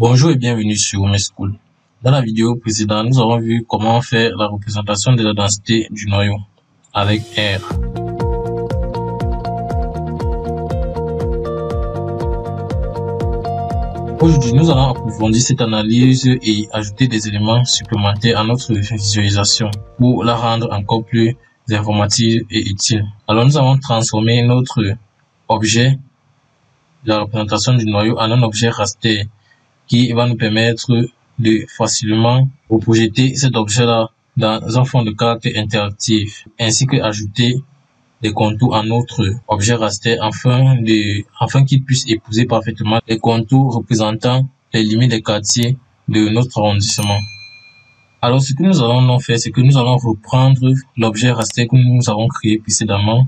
Bonjour et bienvenue sur School. Dans la vidéo précédente, nous avons vu comment faire la représentation de la densité du noyau avec R. Aujourd'hui, nous allons approfondir cette analyse et ajouter des éléments supplémentaires à notre visualisation pour la rendre encore plus informative et utile. Alors, nous allons transformer notre objet de la représentation du noyau en un objet raster qui va nous permettre de facilement reprojeter cet objet-là dans un fond de carte interactif, ainsi que ajouter des contours à notre objet raster afin qu'il puisse épouser parfaitement les contours représentant les limites des quartiers de notre arrondissement. Alors, ce que nous allons faire, c'est que nous allons reprendre l'objet raster que nous avons créé précédemment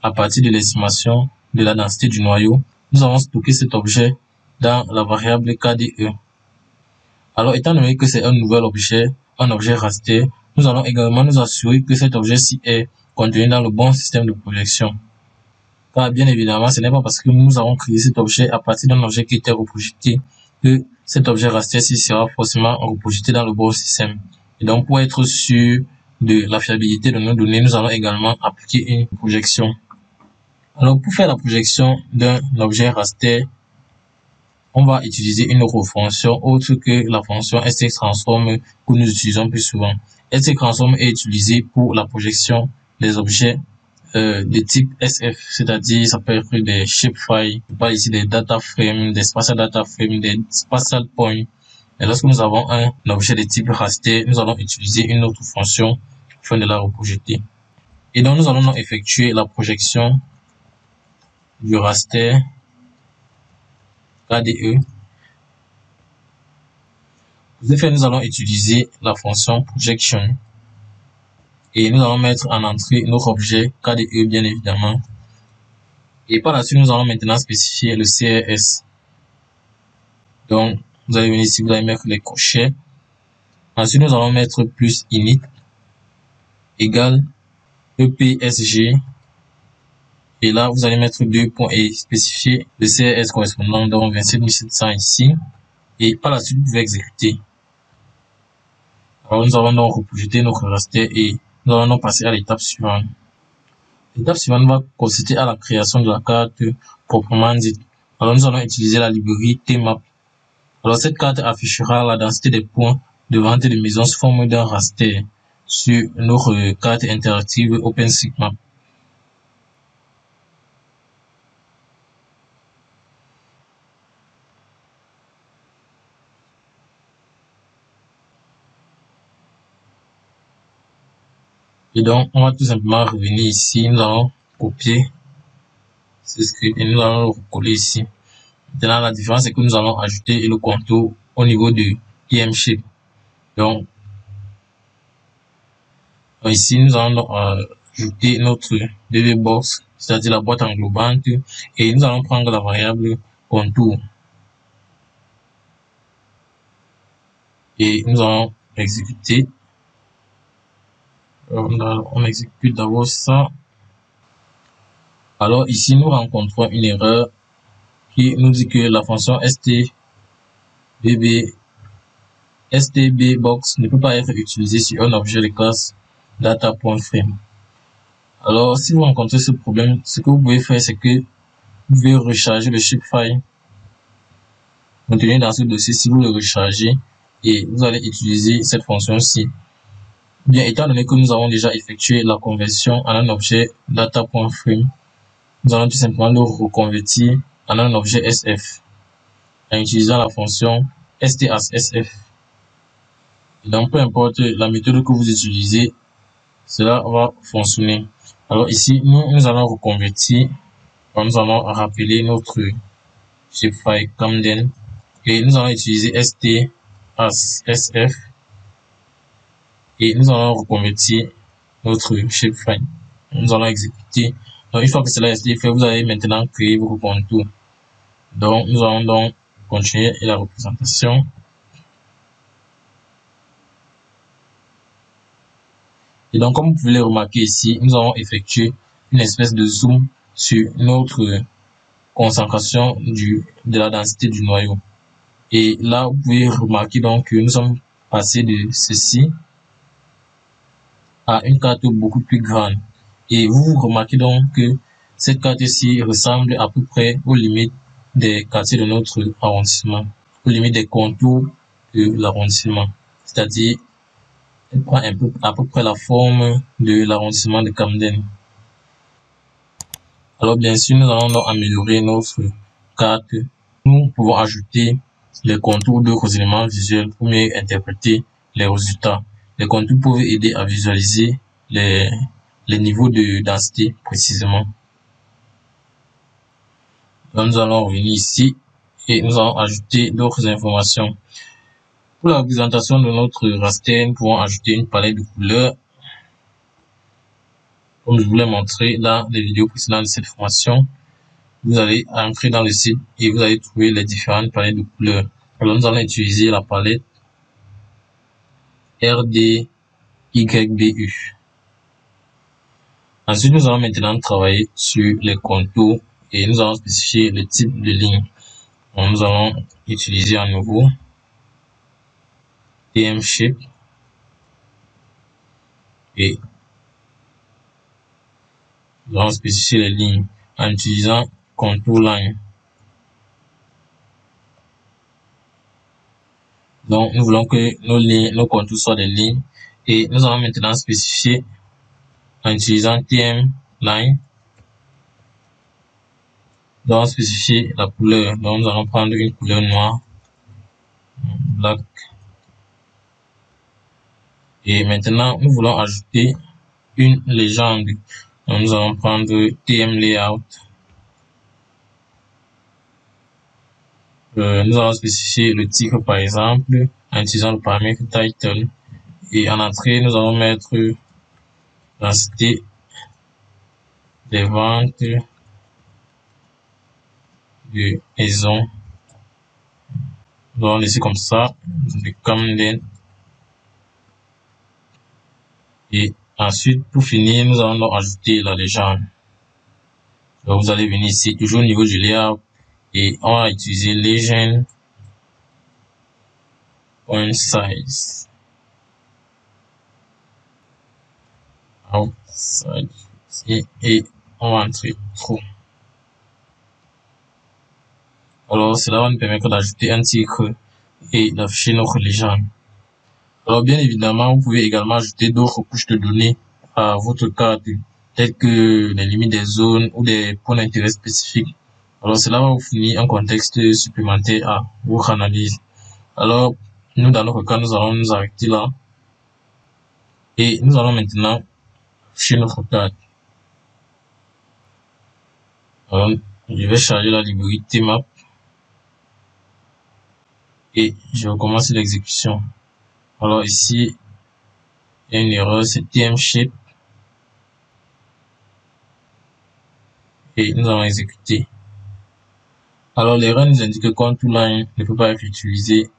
à partir de l'estimation de la densité du noyau. Nous allons stocker cet objet dans la variable KDE. Alors, étant donné que c'est un nouvel objet, un objet raster, nous allons également nous assurer que cet objet-ci est contenu dans le bon système de projection. Car bien évidemment, ce n'est pas parce que nous avons créé cet objet à partir d'un objet qui était reprojeté que cet objet raster-ci sera forcément reprojeté dans le bon système. Et donc, pour être sûr de la fiabilité de nos données, nous allons également appliquer une projection. Alors, pour faire la projection d'un objet raster, on va utiliser une autre fonction autre que la fonction sttransform que nous utilisons plus souvent. Sttransform est utilisé pour la projection des objets de type SF, c'est-à-dire ça peut être des shapefiles, on parle ici des data frames, des spatial data frames, des spatial points. Et lorsque nous avons un objet de type raster, nous allons utiliser une autre fonction afin de la reprojeter. Et donc nous allons donc effectuer la projection du raster KDE. Pour ce faire, nous allons utiliser la fonction projection et nous allons mettre en entrée notre objet KDE bien évidemment. Et par la suite, nous allons maintenant spécifier le CRS. Donc, vous allez venir ici, vous allez mettre les crochets. Ensuite, nous allons mettre plus init égale EPSG. Et là, vous allez mettre 2 points et spécifier le CRS correspondant, donc 27700 ici. Et par la suite, vous pouvez exécuter. Alors, nous allons donc reprojeter notre raster et nous allons donc passer à l'étape suivante. L'étape suivante va consister à la création de la carte proprement dite. Alors, nous allons utiliser la librairie tmap. Alors, cette carte affichera la densité des points de vente de maisons sous forme d'un raster sur notre carte interactive OpenStreetMap. Et donc, on va tout simplement revenir ici, nous allons copier ce script et nous allons le recoller ici. Maintenant, la différence c'est que nous allons ajouter le contour au niveau de ImShape. Donc, ici, nous allons ajouter notre DVBox, c'est-à-dire la boîte englobante, et nous allons prendre la variable contour. Et nous allons exécuter. On exécute d'abord ça. Alors ici, nous rencontrons une erreur qui nous dit que la fonction stbbox ne peut pas être utilisée sur un objet de classe data.frame. Alors, si vous rencontrez ce problème, ce que vous pouvez faire, c'est que vous pouvez recharger le shapefile contenu dans ce dossier. Si vous le rechargez, et vous allez utiliser cette fonction-ci. Bien, étant donné que nous avons déjà effectué la conversion en un objet data.frame, nous allons tout simplement le reconvertir en un objet SF en utilisant la fonction STASSF. Et donc, peu importe la méthode que vous utilisez, cela va fonctionner. Alors ici, nous allons reconvertir, nous allons rappeler notre shapefile Camden et nous allons utiliser STASSF et nous allons reconvertir notre shapefile. Nous allons exécuter. Donc, une fois que cela est fait, vous allez maintenant créer vos contours. Donc, nous allons donc continuer la représentation. Et donc, comme vous pouvez le remarquer ici, nous avons effectué une espèce de zoom sur notre concentration de la densité du noyau. Et là, vous pouvez remarquer donc que nous sommes passés de ceci à une carte beaucoup plus grande. Et vous remarquez donc que cette carte-ci ressemble à peu près aux limites des quartiers de notre arrondissement, aux limites des contours de l'arrondissement. C'est-à-dire, elle prend à peu près la forme de l'arrondissement de Camden. Alors bien sûr, nous allons donc améliorer notre carte. Nous pouvons ajouter les contours d'autres éléments visuels pour mieux interpréter les résultats. Les contours peuvent aider à visualiser les niveaux de densité précisément. Donc, nous allons revenir ici et nous allons ajouter d'autres informations. Pour la représentation de notre raster, nous pouvons ajouter une palette de couleurs. Comme je vous l'ai montré dans les vidéos précédentes de cette formation, vous allez entrer dans le site et vous allez trouver les différentes palettes de couleurs. Alors, nous allons utiliser la palette RDYBU. Ensuite, nous allons maintenant travailler sur les contours et nous allons spécifier le type de ligne. Donc, nous allons utiliser à nouveau TM Shape et nous allons spécifier les lignes en utilisant Contour Line. Donc, nous voulons que nos contours soient des lignes et nous allons maintenant spécifier en utilisant TM Line. Nous allons spécifier la couleur. Donc, nous allons prendre une couleur noire, black. Et maintenant, nous voulons ajouter une légende. Donc, nous allons prendre TM Layout. Nous allons spécifier le titre par exemple en utilisant le paramètre title. Et en entrée, nous allons mettre densité des ventes de maison. Nous allons laisser comme ça, de Camden. Et ensuite, pour finir, nous allons donc ajouter la légende. Donc, vous allez venir ici, toujours au niveau du layout, et on va utiliser legend.size. Outside. Et on va entrer true. Alors, cela va nous permettre d'ajouter un titre et d'afficher notre légende. Alors, bien évidemment, vous pouvez également ajouter d'autres couches de données à votre carte, telles que les limites des zones ou des points d'intérêt spécifiques. Alors, cela va vous fournir un contexte supplémentaire à votre analyse. Alors, nous, dans notre cas, nous allons nous arrêter là. Et nous allons maintenant afficher notre carte. Alors, je vais charger la librairie Tmap. Et je recommence l'exécution. Alors ici, il y a une erreur, c'est TM Shape. Et nous allons exécuter. Alors l'erreur nous indique que Contour Line ne peut pas être utilisé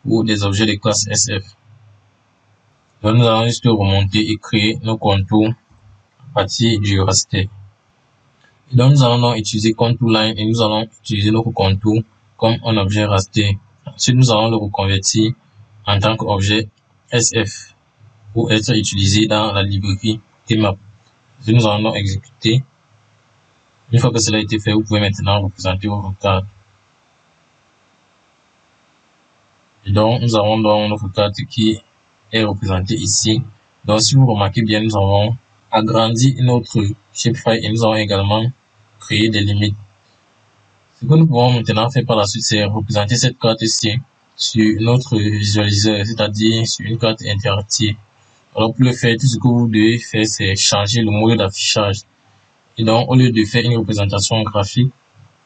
pour des objets de classe SF. Donc nous allons juste remonter et créer nos contours à partir du raster. Et donc nous allons donc utiliser Contour Line et nous allons utiliser notre contour comme un objet raster. Ensuite nous allons le reconvertir en tant qu'objet SF pour être utilisé dans la librairie Tmap. Ensuite nous allons donc exécuter. Une fois que cela a été fait, vous pouvez maintenant représenter votre carte. Et donc, nous avons donc notre carte qui est représentée ici. Donc, si vous remarquez bien, nous avons agrandi notre shapefile et nous avons également créé des limites. Ce que nous pouvons maintenant faire par la suite, c'est représenter cette carte-ci sur notre visualiseur, c'est-à-dire sur une carte interactive. Alors, pour le faire, tout ce que vous devez faire, c'est changer le mode d'affichage. Et donc, au lieu de faire une représentation graphique,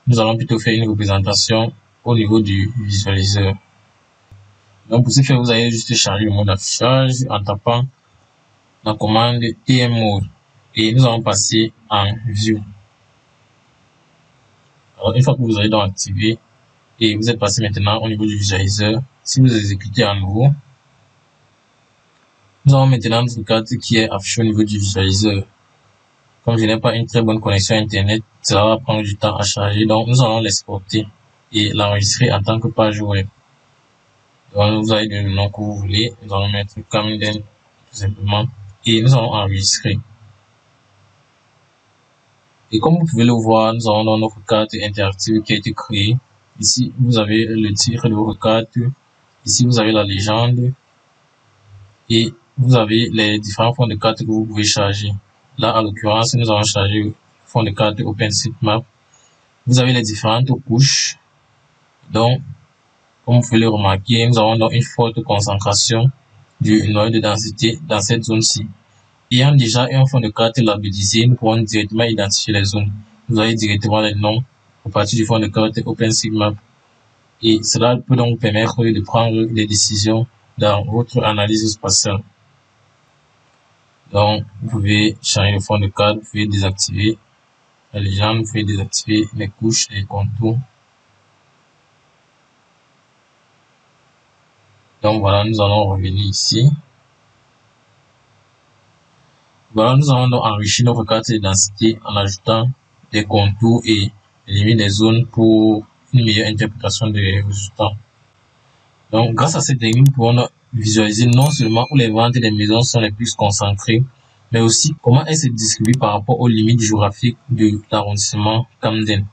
nous allons plutôt faire une représentation au niveau du visualiseur. Donc, pour ce faire, vous allez juste changer le mode d'affichage en tapant la commande TMMode et nous allons passer en View. Alors, une fois que vous avez donc activé et vous êtes passé maintenant au niveau du visualiseur, si vous exécutez à nouveau, nous avons maintenant notre carte qui est affichée au niveau du visualiseur. Comme je n'ai pas une très bonne connexion internet, cela va prendre du temps à charger, donc nous allons l'exporter et l'enregistrer en tant que page web. Donc, vous avez le nom que vous voulez. Nous allons mettre Camden tout simplement et nous allons enregistrer. Et comme vous pouvez le voir, nous avons dans notre carte interactive qui a été créée. Ici, vous avez le titre de votre carte. Ici, vous avez la légende. Et vous avez les différents fonds de carte que vous pouvez charger. Là, en l'occurrence, nous allons charger le fond de carte OpenStreetMap. Vous avez les différentes couches. Donc, comme vous pouvez le remarquer, nous avons donc une forte concentration du noyau de densité dans cette zone-ci. Ayant déjà un fond de carte labellisé, nous pouvons directement identifier les zones. Vous avez directement les noms à partir du fond de carte OpenStreetMap. Et cela peut donc permettre de prendre des décisions dans votre analyse spatiale. Donc, vous pouvez changer le fond de carte, vous pouvez désactiver la légende, vous pouvez désactiver les couches, les contours. Donc voilà, nous allons revenir ici. Voilà, nous allons donc enrichir notre carte de densité en ajoutant des contours et éliminer des zones pour une meilleure interprétation des résultats. Donc, grâce à cette technique, nous pouvons visualiser non seulement où les ventes des maisons sont les plus concentrées, mais aussi comment elles se distribuent par rapport aux limites géographiques de l'arrondissement Camden.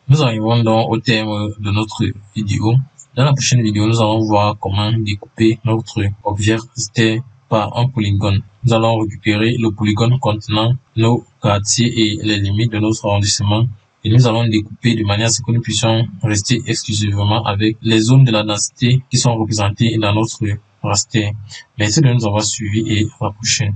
Nous arrivons donc au terme de notre vidéo. Dans la prochaine vidéo, nous allons voir comment découper notre objet raster par un polygone. Nous allons récupérer le polygone contenant nos quartiers et les limites de notre arrondissement et nous allons découper de manière à ce que nous puissions rester exclusivement avec les zones de la densité qui sont représentées dans notre raster. Merci de nous avoir suivis et à la prochaine.